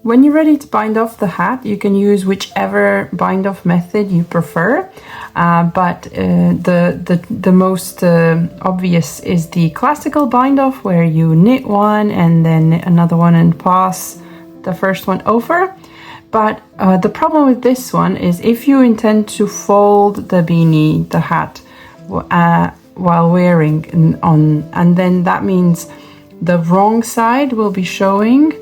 When you're ready to bind off the hat, you can use whichever bind off method you prefer, but the most obvious is the classical bind off, where you knit one and then knit another one and pass the first one over. But the problem with this one is if you intend to fold the beanie, the hat, while wearing and then that means the wrong side will be showing,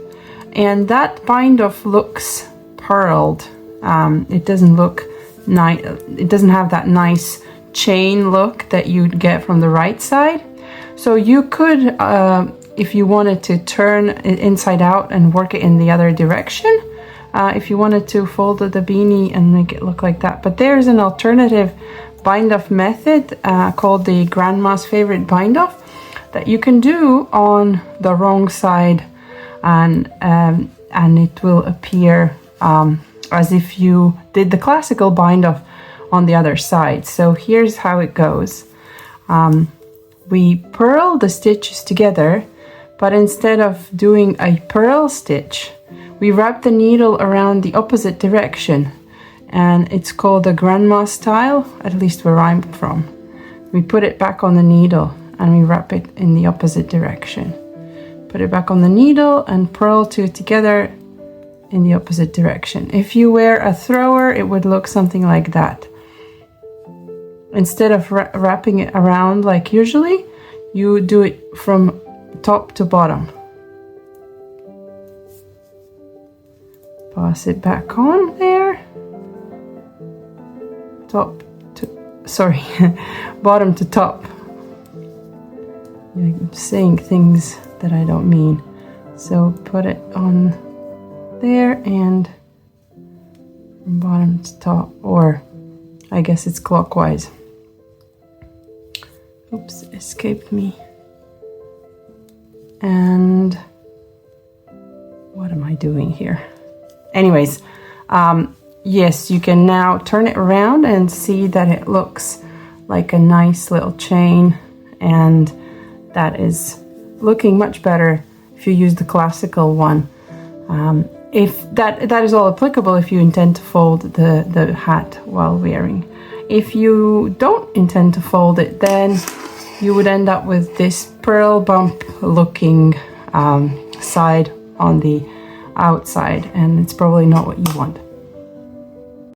and that bind off looks purled. It doesn't look nice. It doesn't have that nice chain look that you'd get from the right side. So you could, if you wanted to turn it inside out and work it in the other direction, if you wanted to fold the beanie and make it look like that. But there's an alternative bind off method called the Grandma's Favorite bind off that you can do on the wrong side, and it will appear as if you did the classical bind off on the other side. So here's how it goes. We purl the stitches together, but instead of doing a purl stitch, we wrap the needle around the opposite direction, and it's called the grandma style, at least where I'm from. We put it back on the needle and we wrap it in the opposite direction. Put it back on the needle and purl two together in the opposite direction. If you wear a thrower, it would look something like that. Instead of wrapping it around like usually, you do it from top to bottom. Pass it back on there. Bottom to top. I'm saying things that I don't mean. So put it on there and from bottom to top, or I guess it's clockwise. Oops, it escaped me. And what am I doing here? Anyways, yes, you can now turn it around and see that it looks like a nice little chain, and that is looking much better if you use the classical one. If that is all applicable if you intend to fold the hat while wearing. If you don't intend to fold it, then you would end up with this pearl bump looking side on the outside, and it's probably not what you want.